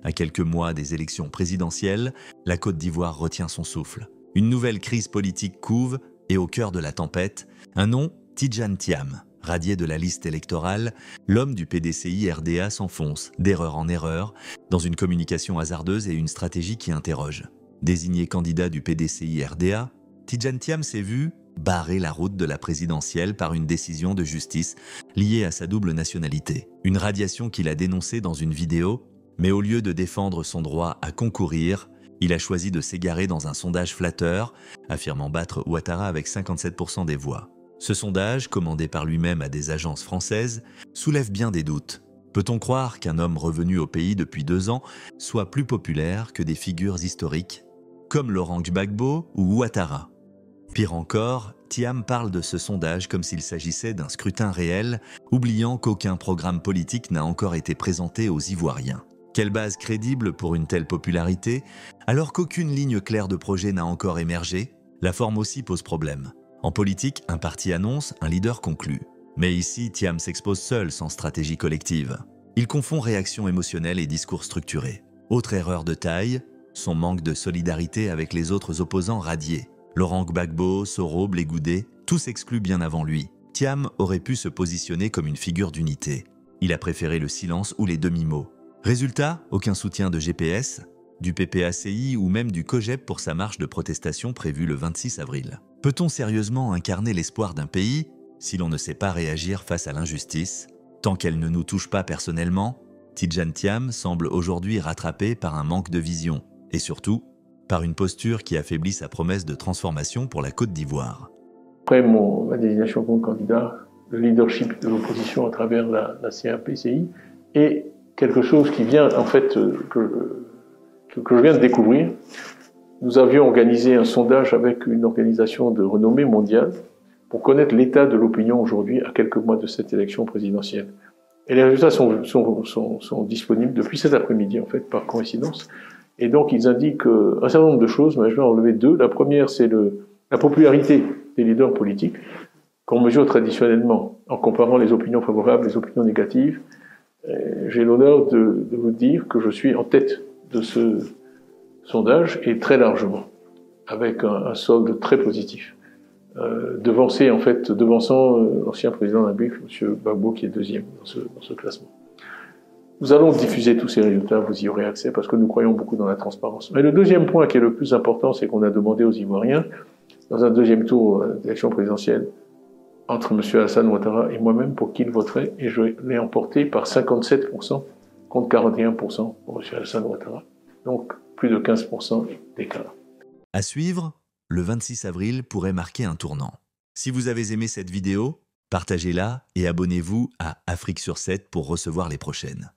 À quelques mois des élections présidentielles, la Côte d'Ivoire retient son souffle. Une nouvelle crise politique couve et au cœur de la tempête, un nom, Tidjane Thiam. Radié de la liste électorale, l'homme du PDCI-RDA s'enfonce, d'erreur en erreur, dans une communication hasardeuse et une stratégie qui interroge. Désigné candidat du PDCI-RDA, Tidjane Thiam s'est vu barrer la route de la présidentielle par une décision de justice liée à sa double nationalité. Une radiation qu'il a dénoncée dans une vidéo, mais au lieu de défendre son droit à concourir, il a choisi de s'égarer dans un sondage flatteur, affirmant battre Ouattara avec 57% des voix. Ce sondage, commandé par lui-même à des agences françaises, soulève bien des doutes. Peut-on croire qu'un homme revenu au pays depuis 2 ans soit plus populaire que des figures historiques, comme Laurent Gbagbo ou Ouattara? Pire encore, Thiam parle de ce sondage comme s'il s'agissait d'un scrutin réel, oubliant qu'aucun programme politique n'a encore été présenté aux Ivoiriens. Quelle base crédible pour une telle popularité, alors qu'aucune ligne claire de projet n'a encore émergé? La forme aussi pose problème. En politique, un parti annonce, un leader conclut. Mais ici, Thiam s'expose seul, sans stratégie collective. Il confond réaction émotionnelle et discours structuré. Autre erreur de taille, son manque de solidarité avec les autres opposants radiés. Laurent Gbagbo, Soro, Blé Goudé, tous exclus bien avant lui. Thiam aurait pu se positionner comme une figure d'unité. Il a préféré le silence ou les demi-mots. Résultat, aucun soutien de GPS, du PPACI ou même du COJEP pour sa marche de protestation prévue le 26 avril. Peut-on sérieusement incarner l'espoir d'un pays si l'on ne sait pas réagir face à l'injustice? Tant qu'elle ne nous touche pas personnellement, Tidjane Thiam semble aujourd'hui rattrapé par un manque de vision et surtout, par une posture qui affaiblit sa promesse de transformation pour la Côte d'Ivoire. Après ma désignation comme candidat, le leadership de l'opposition à travers la CRPCI est quelque chose qui vient, en fait, que je viens de découvrir. Nous avions organisé un sondage avec une organisation de renommée mondiale pour connaître l'état de l'opinion aujourd'hui à quelques mois de cette élection présidentielle. Et les résultats sont disponibles depuis cet après-midi, en fait, par coïncidence. Et donc, ils indiquent un certain nombre de choses, mais je vais en relever 2. La première, c'est la popularité des leaders politiques, qu'on mesure traditionnellement en comparant les opinions favorables et les opinions négatives. J'ai l'honneur de vous dire que je suis en tête de ce sondage, et très largement, avec un solde très positif. Devançant l'ancien président de la République, M. Gbagbo, qui est deuxième dans ce classement. Nous allons diffuser tous ces résultats, vous y aurez accès, parce que nous croyons beaucoup dans la transparence. Mais le deuxième point qui est le plus important, c'est qu'on a demandé aux Ivoiriens, dans un deuxième tour d'élection présidentielle, entre M. Alassane Ouattara et moi-même, pour qui ils voteraient, et je l'ai emporté par 57% contre 41% pour M. Alassane Ouattara. Donc, plus de 15% d'écart. À suivre, le 26 avril pourrait marquer un tournant. Si vous avez aimé cette vidéo, partagez-la et abonnez-vous à Afrique sur 7 pour recevoir les prochaines.